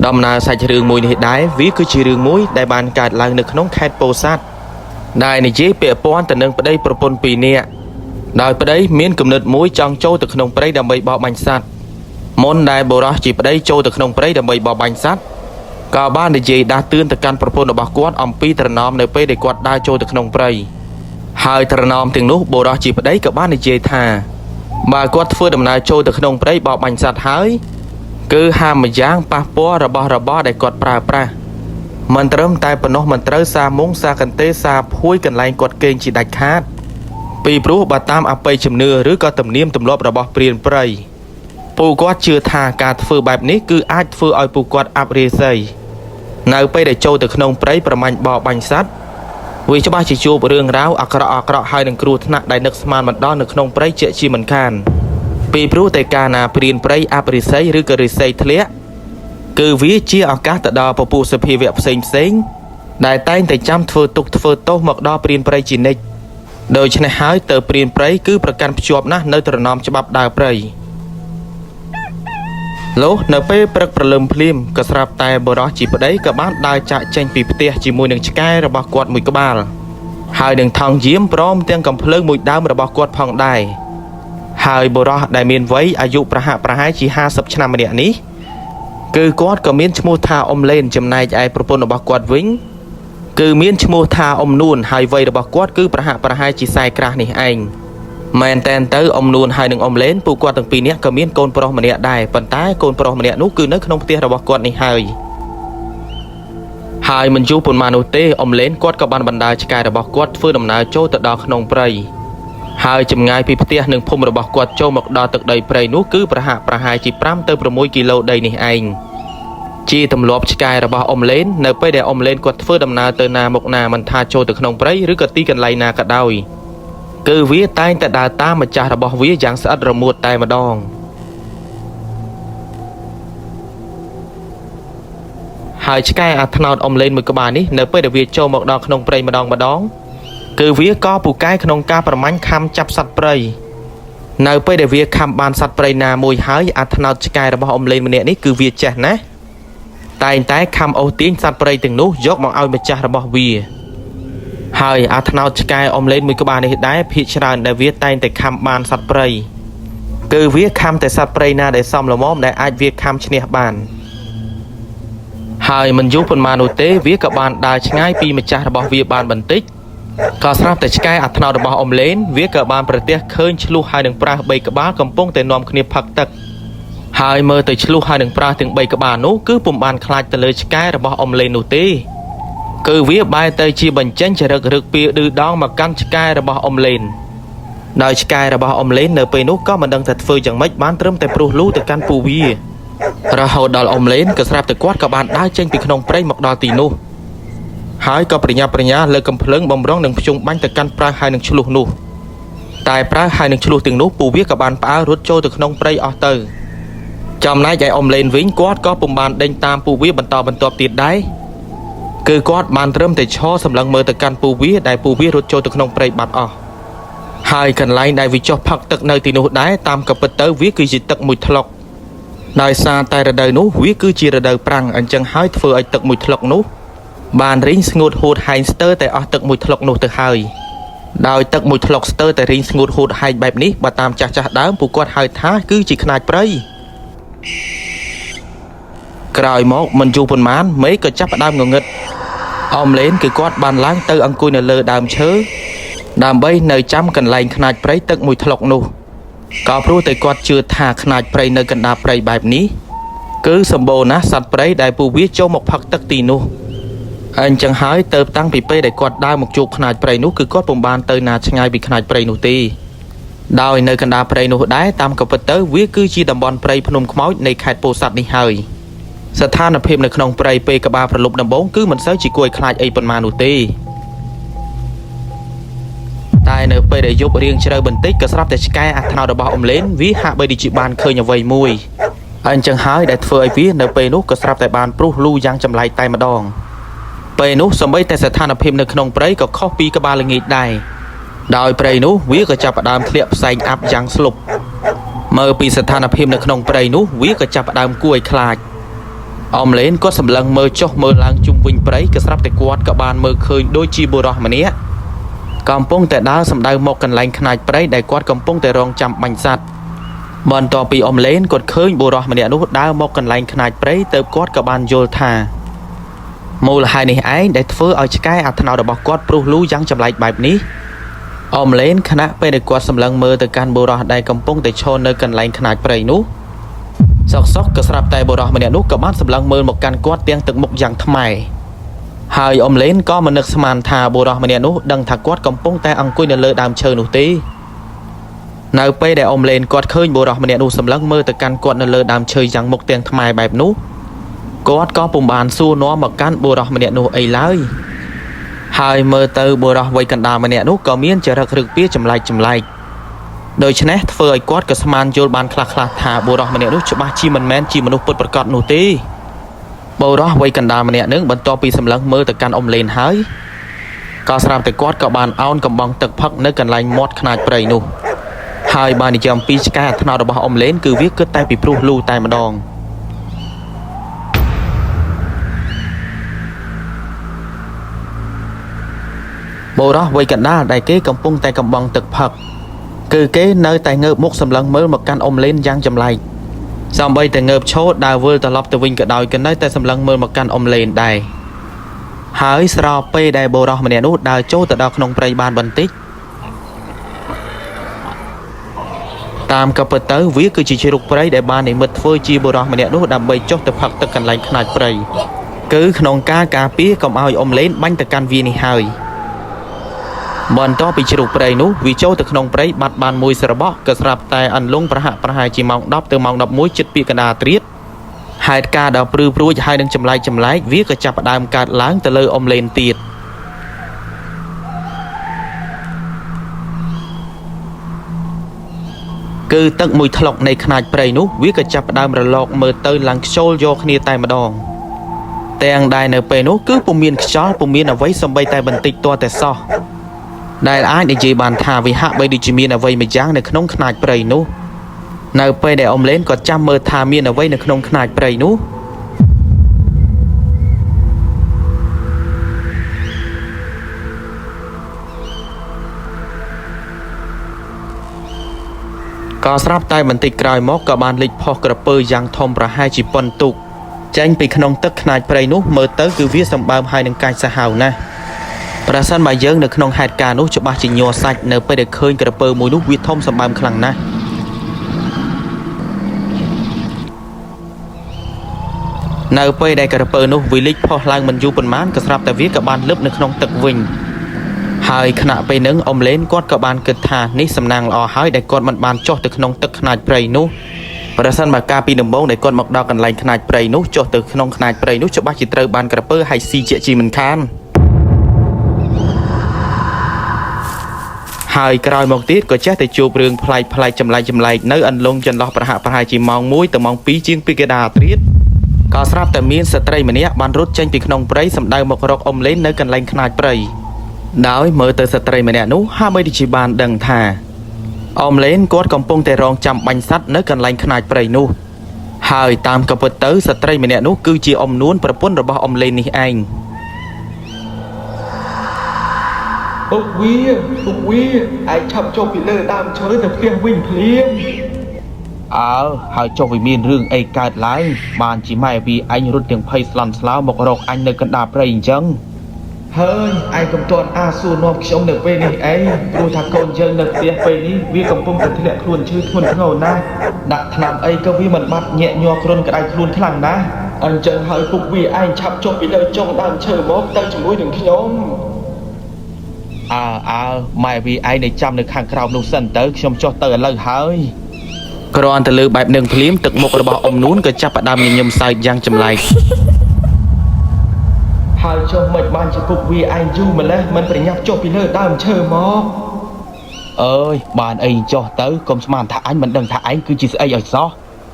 ដំណើរសាច់រឿងមួយនេះដែរវាគឺជារឿងមួយដែលបានកើតឡើងនៅក្នុងខេត្តពោធិ៍សាត់ដែលនិយាយពាក់ព័ន្ធទៅនឹងប្តីប្រពន្ធពីរនាក់ដោយប្តីមានគំនិតមួយចង់ចូលទៅក្នុងព្រៃដើម្បីបរបាញ់សត្វមុនដែលបុរសជាប្តីចូលទៅក្នុងព្រៃដើម្បីបរបាញ់សត្វក៏បាននិយាយដាស់តឿនទៅកាន់ប្រពន្ធរបស់គាត់អំពីត្រណមនៅពេលដែលគាត់ដើរចូលទៅក្នុងព្រៃហើយត្រណមទាំងនោះបុរសជាប្តីក៏បាននិយាយថាបើគាត់ធ្វើដំណើរចូលទៅក្នុងព្រៃបរបាញ់សត្វហើយគឺហាមម្យ៉ាងប៉ះពាល់របស់របរដែលគាត់ប្រើប្រាស់មិនត្រឹមតែប៉ុណ្ណោះមិនត្រូវសារមុងសារកន្ទេលសារភួយកន្លែងគាត់គេងជាដាច់ខាតពីព្រោះបើតាមអបិយជំនឿឬក៏ទំនៀមទម្លាប់របស់ព្រានព្រៃពួកគាត់ជឿថាការធ្វើបែបនេះគឺអាចធ្វើឲ្យពួកគាត់អាប់រាសីនៅពេលដែលចូលទៅក្នុងព្រៃប្រមាញ់បរបាញ់សត្វវាច្បាស់ជាជួបរឿងរ៉ាវអាក្រក់ហើយនឹងគ្រោះថ្នាក់ដែលនឹកស្មានមិនដល់នៅក្នុងព្រៃជាជាមិនខានពីព្រោះតែកាលណាព្រានព្រៃអាប់រាសីឬក៏រាសីធ្លាក់គឺវាជាឱកាសទៅដល់ពពុះសភាវៈផ្សេងដែលតែងតែចាំធ្វើទុកធ្វើទោសមកដល់ព្រានព្រៃជានិច្ចដូច្នេះហើយទៅព្រានព្រៃគឺប្រកាន់ភ្ជាប់ណាស់នៅត្រណមច្បាប់ដើរព្រៃលុះនៅពេលព្រឹកព្រលឹមភ្លាមក៏ស្រាប់តែបុរសជាប្តីក៏បានដើរចាក់ចេញពីផ្ទះជាមួយនឹងឆ្កែរបស់គាត់មួយក្បាលហើយនឹងថង់យាមព្រមទាំងកំភ្លើងមួយដើមរបស់គាត់ផងដែរហើយបុរសដែលមានវ័យអាយុប្រហាក់ប្រហែលជា50ឆ្នាំម្នាក់នេះគឺគាត់ក៏មានឈ្មោះថាអ៊ំលេនចំណែកឯប្រពន្ធរបស់គាត់វិញគឺមានឈ្មោះថាអ៊ំនួនហើយវ័យរបស់គាត់គឺប្រហាក់ប្រហែលជា40ក្រាស់នេះឯងមែនតែនទៅអ៊ំនួនហើយនឹងអ៊ំលេនពួកគាត់ទាំងពីរនាក់ក៏មានកូនប្រុសម្នាក់ដែរប៉ុន្តែកូនប្រុសម្នាក់នោះគឺនៅក្នុងផ្ទះរបស់គាត់នេះហើយមិនយូរប៉ុន្មាននោះទេអ៊ំលេនគាត់ក៏បានបណ្ដាលឆ្កែរបស់គាត់ធ្វើដំណើរចូលទៅដល់ក្នុងព្រៃហើយចម្ងាយពីផ្ទះនិងភូមិរបស់គាត់ចូលមកដល់ទឹកដីព្រៃនោះគឺប្រហាក់ប្រហែលជា5ទៅ6គីឡូដីនេះឯងជាទម្លាប់ឆ្កែរបស់អ៊ំលេននៅពេលដែលអ៊ំលេនគាត់ធ្វើដំណើរទៅណាមកណាមិនថាចូលទៅក្នុងព្រៃឬក៏ទីកន្លែងណាក៏ដោយគឺវាតែងតែដើរតាមម្ចាស់របស់វាយ៉ាងស្អិតរមួតតែម្ដងហើយឆ្កែអាថ្នោតអ៊ំលេនមួយក្បាលនេះនៅពេលដែលវាចូលមកដល់ក្នុងព្រៃម្ដងគឺវាក៏ពូកែក្នុងការប្រមាញ់ខំចាប់សត្វព្រៃនៅពេលដែលវាខំបានសត្វព្រៃណាមួយហើយអាថ្នោតឆ្កែរបស់អ៊ំលេនម្នាក់នេះគឺវាចេះណាស់តែងតែខំអូសទាញសត្វព្រៃទាំងនោះយកមកឲ្យម្ចាស់របស់វាហើយអាថ្នោតឆ្កែអ៊ំលេនមួយក្បាលនេះដែរភាគច្រើនដែលវាតែងតែខំបានសត្វព្រៃគឺវាខំតែសត្វព្រៃណាដែលសមល្មមដែលអាចវាខំឈ្នះបានហើយមិនយូរប៉ុន្មាននោះទេវាក៏បានដើរឆ្ងាយពីម្ចាស់របស់វាបានបន្តិចក៏ស្រាប់តែឆ្កែអាថ្នោតរបស់អ៊ំលេនវាក៏បានប្រទះឃើញឆ្លុះហើយនឹងប្រាស3ក្បាលកំពុងតែនាំគ្នាផឹកទឹកហើយមើលទៅឆ្លុះហើយនឹងប្រាសទាំង3ក្បាលនោះគឺពុំបានខ្លាចទៅលើឆ្កែរបស់អ៊ំលេននោះទេគឺវាបែរទៅជាបញ្ចេញចរិតរឹកពីឌឺដងមកកាន់ឆ្កែរបស់អ៊ំលេនដោយឆ្កែរបស់អ៊ំលេននៅពេលនោះក៏មិនដឹងថាធ្វើយ៉ាងម៉េចបានត្រឹមតែព្រោះលូទៅកាន់ពូវារហូតដល់អ៊ំលេនក៏ស្រាប់តែគាត់ក៏បានដើរចេញពីក្នុងព្រៃមកដល់ទីនោះហើយក៏ប្រញាប់ប្រញាល់លើកំភ្លើងបំរុងនឹងភ្ជុំបាញ់ទៅកាន់ប្រើហើយនឹងឆ្លុះនោះតែប្រើហើយនឹងឆ្លុះទាំងនោះពូវាក៏បានផ្អើលរត់ចូលទៅក្នុងព្រៃអស់ទៅចំណែកឯអ៊ំលេនវិញគាត់ក៏ពុំបានដេញតាមពូវាបន្តបន្ទាប់ទៀតដែរគឺគាត់បានត្រឹមតែឈរសម្លឹងមើលទៅកាន់ពូវាដែលពូវារត់ចូលទៅក្នុងព្រៃបាត់អស់ហើយកន្លែងដែលវាចុះផឹកទឹកនៅទីនោះដែរតាមក៏ពិតទៅវាគឺជាទឹកមួយថ្លុកដោយសារតែរដូវនោះវាគឺជារដូវប្រាំងអញ្ចឹងហើយធ្វើឲ្យទឹកមួយថ្លុកនោះបានរីងស្ងួតហួតហែងស្ទើរតែអស់ទឹកមួយថ្លុកនោះទៅហើយដោយទឹកមួយថ្លុកស្ទើរតែរីងស្ងួតហួតហែងបែបនេះបើតាមចាស់ដើមពួកគាត់ហៅថាគឺជាខ្នាចព្រៃក្រោយមកមិនយូរប៉ុន្មានមេឃក៏ចាប់ផ្ដើមងងឹតអ៊ំលេនគឺគាត់បានឡើងទៅអង្គុយនៅលើដើមឈើដើម្បីនៅចាំកន្លែងខ្នាចព្រៃទឹកមួយថ្លុកនោះក៏ព្រោះតែគាត់ជឿថាខ្នាចព្រៃនៅកណ្ដាលព្រៃបែបនេះគឺសម្បូរណាស់សត្វព្រៃដែលពួកវាចូលមកផឹកទឹកទីនោះអញ្ចឹងហើយទៅតាំងពីពេលដែលគាត់ដើរមកជួបខ្នាចព្រៃនោះគឺគាត់ពុំបានទៅណាឆ្ងាយពីខ្នាចព្រៃនោះទេដោយនៅកណ្ដាលព្រៃនោះដែរតាមក៏ពិតទៅវាគឺជាតំបន់ព្រៃភ្នំខ្មោចនៃខេត្តពោធិ៍សាត់នេះហើយស្ថានភាពនៅក្នុងព្រៃពេលក្បាលប្រលប់ដំបងគឺមិនសូវជាគួរឲ្យខ្លាចអីប៉ុន្មាននោះទេតែនៅពេលដែលយប់រៀងជ្រៅបន្តិចក៏ស្រាប់តែឆ្កែអាថ្នោតរបស់អ៊ំលេនវាហាក់បីដូចជាបានឃើញអ្វីមួយអញ្ចឹងហើយដែលធ្វើឲ្យវានៅពេលនោះក៏ស្រាប់តែបានព្រុសលូយ៉ាងចម្លែកតែម្ដងពេលនោះសម្បីតែស្ថានភាពនៅក្នុងព្រៃក៏ខុសពីក្បាលល្ងាចដែរដោយព្រៃនោះវាក៏ចាប់ផ្ដើមធ្លាក់ផ្សែងអាប់យ៉ាងស្លុបមើលពីស្ថានភាពនៅក្នុងព្រៃនោះវាក៏ចាប់ផ្ដើមគួរឲ្យខ្លាច อมเลนก็สำลังมือจกมือล้างจุ่มวิ่งไปกระสับแต่กวาดกับบานมือเคยโดยจีบุรอมันเนี้ยกำปงแต่ดาวสำได้หมกกันแรงขนาดไปได้กวาดกำปงแต่รองจำบัญสัตบอลต่อปีอมเลนกดเคยบุรอมันเนี้ยนู้ดาวหมกกันแรงขนาดไปเติบกวาดกับบานโยธามูลหายในไอ้ได้เฟื่อเอาชกายอัธนาดบอกกวาดปลุกรู้ยังจำไรแบบนี้อมเลนคณะไปได้กวาดสำลังมือแต่การบุรอได้กำปงแต่โชนในกันแรงขนาดไปนู้ซอกกระสับแต่บุรอมันเนี้ยนู้กับบ้านสำลังมือหมกกันกวาดเตียงตึกหมกอย่างทำไมหายอมเลนก็มันนึกสมานทาบุรอมันเนียนุดังถักกวาดกำปงแต่อังกุยเนเลดามเชิญนุตีนายไปได้อมเลนกวาดเคยบุรอมันเนียนุสำลักมือแต่การกวาดเนเลดามเชยยังมกเตียงทำไมแบบนู้กวาดก็ปุ่มบานสู้น้อมกันบุรอมันเนียนุไอ้เลยหายมือเตอบุรอไว้กันดามันเนียนุก็มีนจะรักรึกเปี้ยจำไรโดยชนะเฟยกวาดกับสมานโยบานคลาทาบุรอมันเนียนุจะมาชีมันแมนชีมนุษย์ปดประกอบนุตีบรอไว้กันดามันเนี่ยนึกบรรทอปีสำลังมือแต่การอมเลนหายก็สามแต่กอดกับบานเอากับบองตึกพักนึกกันไล่มอดขนาดเปรย์นูหายบานจำปีสกาธนาดบอมเลนคือวิกเกิดแต่ปีพลูลูแต่มาดองบรอไว้กันดาได้เก้กำปงแต่กับบองตึกพักคือเก้เนยแต่เงือบมุกสำลังมือมาการอมเลนยังจำไรสามใบแต่เงือบโชดดาวเวอร์ตลบตะวิงกระดอยกันได้แต่สำลังมือมากันอมเลนได้หายสระเปได้โบราณมันเนี่ยนู้ดาวโจแต่ดาวขนมปลายบานบันติตามกับเปิดเตอร์วิคือจีชิรุกปลายได้บานในมืดเฟอร์จีโบราณมันเนี่ยนู้ดำใบโจแต่ผักตะกันไหลขนาดปลายคือขนมกาปีกับเอาอมเลนบังตะกันวีนี่หายบอลต่อไปชิรุปลายนู้วิโจแต่ขนมปลายบัดบานมวยสระบอกกระสับแต่อันลงประหารจีมองดับเติมมองดับมวยจิตปีกระดาตรีดหายกาดาวปลื้จะให้ดังจำไรวิกระจับดามการล้างแต่เลยอมเลนตีดคือตั้งมวยถลอกในขนาดเปรย์นุวิกระจับดามระลอกเมื่อเตยหลังโชลโยคเนียตายมาดองแต่ยังได้ในเปรย์นุคือปุ่มเมียนช้อปุ่มเมียนเอาไว้สมัยแต่บันติดตัวแต่ซอได้อ้ายในจีบานทาวิหะใบดิจิเมียนเอาไว้ไม่ยั้งในขนมขนาดเปรย์นุในไปได้อมเลนก็จำเมื่อทามีนเอาไว้ในขนมขนาดเปรย์นู้ก็สรับใต้บันติกลายมอกกับบานลิกพอกระเปยยังทอมประหายจีปนตุกแจ้งไปขนมตึกขนาดเปรย์นู้เมื่อเตอคือวิสัมบามหายในกายสหาวนะประสันมาเยอะในขนมเหตุการณ์นู้จะบาจิโยสัตในไปได้เคยกระเปยมวยนู้วิทอมสัมบามคลังนะในไปได้กระเปอร์นุวิลิกพอลางมันอยู่บนม้านกระสับแต่วิกับบานลึกในขนมตึกวิ่งหายขณะไปนึ่งอมเลนกอดกับบานเกิดทานิสำนางอหายได้กอดมันบานจ่อตึกขนมตึกขนาดเปรย์นุประสันมากาปีหนึ่งโมงได้กอดมักดาวกันไหลขนาดเปรย์นุจ่อตึกขนมขนาดเปรย์นุจะบ้าจิตรบานกระเปอร์ไฮซีเจจีมันคานหายกลายมองตีก็แจ้แต่จูบเรื่องพลายจำไรเนื้ออันลงจนล้อประหารจีมองมุ้ยแต่มองปีจิงปีกระดาตรีดก็สรับแต่มีนสตรีมันเนี้ยบานรุดเจนปีขนมเปรย์สำได้หมกรกอมเลนในกันไหลขนาดเปรย์ดาวเมื่อเตอสตรีมันเนี้ยนู้ห้าไม่ดิจิบานดังทาอมเลนกอดกำปงแต่รองจำบัญซัดในกันไหลขนาดเปรย์นู้หายตามกับเปิดเตอสตรีมันเนี้ยนู้คือจีอมนู้นประปุ่นระบอมเลนนี่เองปุกวีไอชับโจปิเลอร์ดามเชยแต่เพียงวิ่งเพลียงหายจบวิมีนเรื่องไอ้การไล่บานจีไม่วีไอ้รุดยังไพสลันสลาวบอกรอกไอ้ในกันดาบไรจังเฮ้ยไอกำจรอาสูนอมชมเด็กเปนี่ไอดูทางโกนเจอเด็กเปียเปนี่วีกำปงกับที่แหลกครุนชื่อทุนเงานะดักถนำไอก็วีมันบัดแง่ยอครุนกับไอครุนขลังนะอันเจอหายปุกวีไอชับโจปิเลอร์จงดามเชยมอกตั้งจมูกถึงขยมไม่วีไอในจำในข้างคราวนุ่งสันเตอร์ชมจอเตอร์เลยหายกรอนตะลือแบบหนึ่งพลิ้มตึกมกระบอมนู้นก็จับประดามยิงยมใส่ยังจำไรหายชมเหมือนบ้านจะปุกวีไอยูมาแล้วมันเป็นยักษ์โจปิเลอร์ดามเชอร์มอกบ้านไอจอเตอร์กรมสมานถ่ายมันดังถ่ายคือจีไอซอ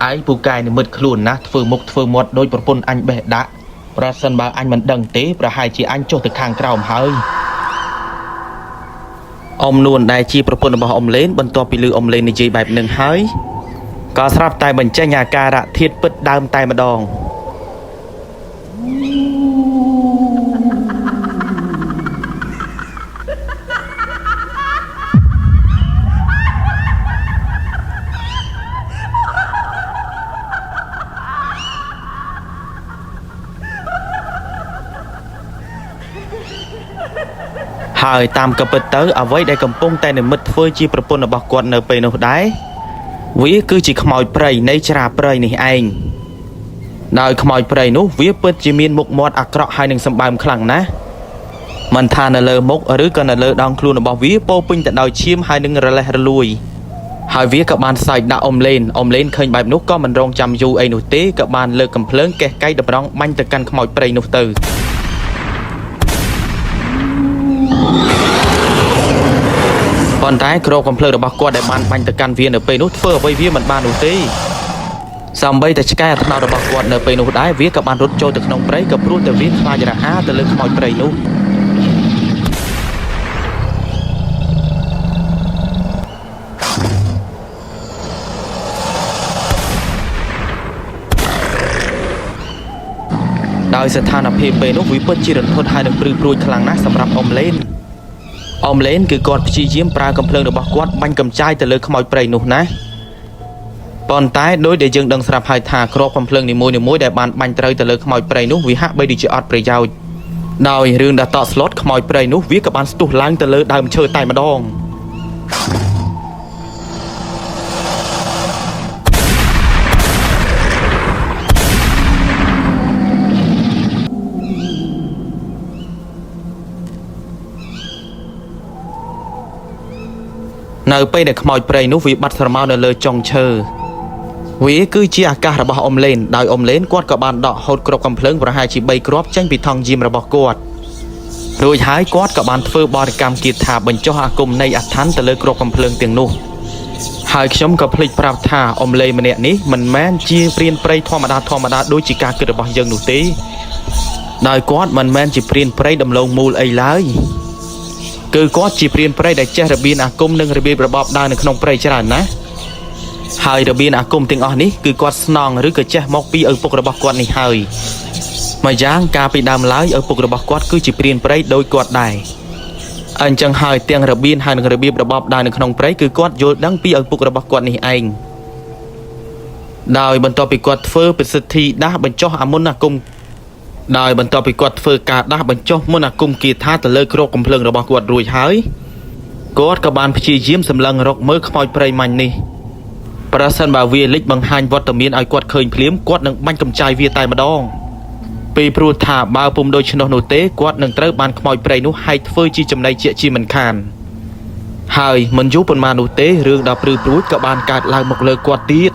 ไอปูกายในมืดคลุนนะฝืนมุกฝืนหมดโดยประปุ่นอันเบะดะประสันบางอันมันดังเตะประหายจีอันโจตึกข้างกราวหายอมนวลได้จีประปุ่นบอมเลนบรรทอปีลืออมเลนในจีแบบหนึ่งหายก็สำหรับตายบรรเจญาการะเทียดปิดดามตายมาดอง ហើយតាមកំពិតទៅអ្វីដែលកំពុងតែនិមិត្តធ្វើជាប្រពន្ធរបស់គាត់នៅពេលនោះដែរវាគឺជាខ្មោចព្រៃនៃច្រាព្រៃនេះឯងដោយខ្មោចព្រៃនោះវាពិតជាមានមុខមាត់អាក្រក់ហើយនឹងសម្បើមខ្លាំងណាស់មិនថានៅលើមុខឬក៏នៅលើដងខ្លួនរបស់វាពោពេញទៅដោយឈាមហើយនឹងរលេះរលួយហើយវាក៏បានសើចដាក់អ៊ំលេនឃើញបែបនោះក៏មិនរងចាំយូរអីនោះទេក៏បានលើកកំភ្លើងកេះកៃតម្រង់បាញ់ទៅកាន់ខ្មោចព្រៃនោះទៅប៉ុន្តែគ្រាប់កំភ្លើងរបស់គាត់ដែលបានបាញ់ទៅកាន់វានៅពេលនោះធ្វើអ្វីវាមិនបាននោះទេសូម្បីតែឆ្កែអាត្នោតរបស់គាត់នៅពេលនោះដែរវាក៏បានរត់ចូលទៅក្នុងព្រៃក៏ព្រោះតែវាខ្លាចរអាទៅលើខ្មោចព្រៃនោះដោយស្ថានភាពពេលនោះវាពិតជារន្ធត់ហើយនឹងព្រឺព្រួយខ្លាំងណាស់សម្រាប់អ៊ំលេនគឺគាត់ព្យាយាមប្រើកំភ្លើងរបស់គាត់បាញ់កំចាយទៅលើខ្មោចព្រៃនោះណាប៉ុន្តែដោយដែលយើងដឹងស្រាប់ហើយថាគ្រាប់កំភ្លើងនីមួយៗដែលបានបាញ់ត្រូវទៅលើខ្មោចព្រៃនោះវាហាក់បីដូចជាអត់ប្រយោជន៍ដោយរឿងដែលតក់ស្លុតខ្មោចព្រៃនោះវាក៏បានស្ទុះឡើងទៅលើដើមឈើតែម្ដងនៅពេលដែលខ្មោចព្រៃនោះវាបាត់ស្រមោលនៅលើចុងឈើវាគឺជាអាកាសរបស់អ៊ំលេនដោយអ៊ំលេនគាត់ក៏បានដកហូតគ្រាប់កំភ្លើងប្រហែលជា3គ្រាប់ចេញពីថង់យាមរបស់គាត់រួចហើយគាត់ក៏បានធ្វើបរិកម្មគាថាបញ្ចុះអាគមនៃអធិនទៅលើគ្រាប់កំភ្លើងទាំងនោះហើយខ្ញុំក៏ភ្លេចប្រាប់ថាអ៊ំលេម្នាក់នេះមិនមែនជាព្រានព្រៃធម្មតាដូចជាការគិតរបស់យើងនោះទេដោយគាត់មិនមែនជាព្រានព្រៃដំឡូងមូលអីឡើយគឺគាត់ជាព្រានព្រៃដែលចេះរបៀនអាគមនិងរបៀបរបបដើរនៅក្នុងព្រៃច្រើនណាស់ហើយរបៀនអាគមទាំងអស់នេះគឺគាត់ស្នងឬក៏ចេះមកពីឪពុករបស់គាត់នេះហើយមួយយ៉ាងកាលពីដើមឡើយឪពុករបស់គាត់គឺជាព្រានព្រៃដោយគាត់ដែរអញ្ចឹងហើយទាំងរបៀនហើយនិងរបៀបរបបដើរនៅក្នុងព្រៃគឺគាត់យល់ដឹងពីឪពុករបស់គាត់នេះឯងដោយបន្ទាប់ពីគាត់ធ្វើពិធីដាស់បញ្ចុះអាមុនអាគមដោយបន្ទាប់ពីគាត់ធ្វើការដាស់បញ្ចុះមុនអាគមគាថាទៅលើគ្រាប់កំភ្លើងរបស់គាត់រួចហើយគាត់ក៏បានព្យាយាមសម្លឹងរកមើលខ្មោចព្រៃមាញ់នេះប្រសិនបើវាលេចបង្ហាញវត្តមានឲ្យគាត់ឃើញភ្លាមគាត់នឹងបាញ់កំចាយវាតែម្ដងពីព្រោះថាបើពុំដូច្នោះនោះទេគាត់នឹងត្រូវបានខ្មោចព្រៃនោះហែកធ្វើជាចំណីជាជាមិនខានហើយមិនយូរប៉ុន្មាននោះទេរឿងដ៏ព្រឺព្រួយក៏បានកើតឡើងមកលើគាត់ទៀត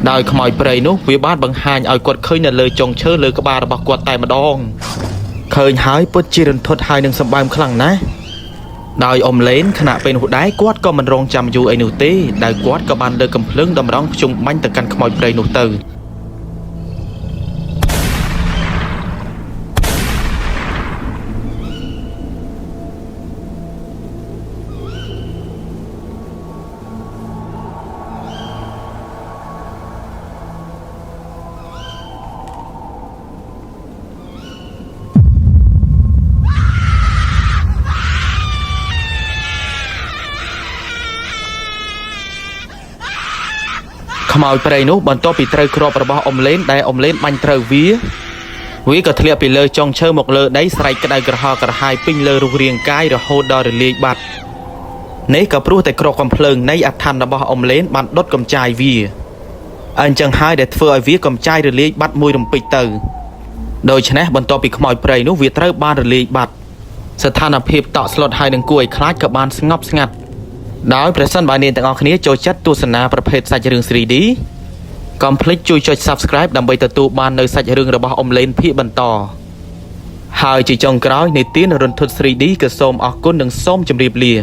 ដោយខ្មោចព្រៃនោះវាបានបង្ហាញឲ្យគាត់ឃើញនៅលើចុងឈើលើក្បាលរបស់គាត់តែម្ដងឃើញហើយពិតជារន្ធត់ហើយនឹងសម្បើមខ្លាំងណាស់ដោយអ៊ំលេនខណៈពេលនោះដែរគាត់ក៏មិនរងចាំយូរអីនោះទេដោយគាត់ក៏បានលើកកំភ្លើងតម្រង់ខ្ជុំបាញ់ទៅកាន់ខ្មោចព្រៃនោះទៅខ្មោចព្រៃនោះបន្ទាប់ពីត្រូវគ្រាប់របស់អ៊ំលេនដែលអ៊ំលេនបាញ់ត្រូវវាក៏ធ្លាក់ពីលើចុងឈើមកលើដីស្រែកក្តៅក្រហល់ក្រហាយពេញលើរូបរាងកាយរហូតដល់រលាយបាត់នេះក៏ព្រោះតែគ្រាប់កំភ្លើងនៃអធិនរបស់អ៊ំលេនបានដុតកំចាយវាអញ្ចឹងហើយដែលធ្វើឲ្យវាកំចាយរលាយបាត់មួយរំពេចទៅដូច្នេះបន្ទាប់ពីខ្មោចព្រៃនោះវាត្រូវបានរលាយបាត់ស្ថានភាពតក់ស្លុតហើយនឹងគួរឲ្យខ្លាចក៏បានស្ងប់ស្ងាត់ដោយប្រសិនបើអ្នកទាំងអស់គ្នាចូលចិត្តទស្សនាប្រភេទសាច់រឿង 3D កុំភ្លេចជួយចុច Subscribe ដើម្បីទទួលបាននូវសាច់រឿងរបស់អ៊ំលេនភាគបន្តហើយជាចុងក្រោយនៃទានរន្ធត់ 3D ក៏សូមអរគុណនិងសូមជម្រាបលា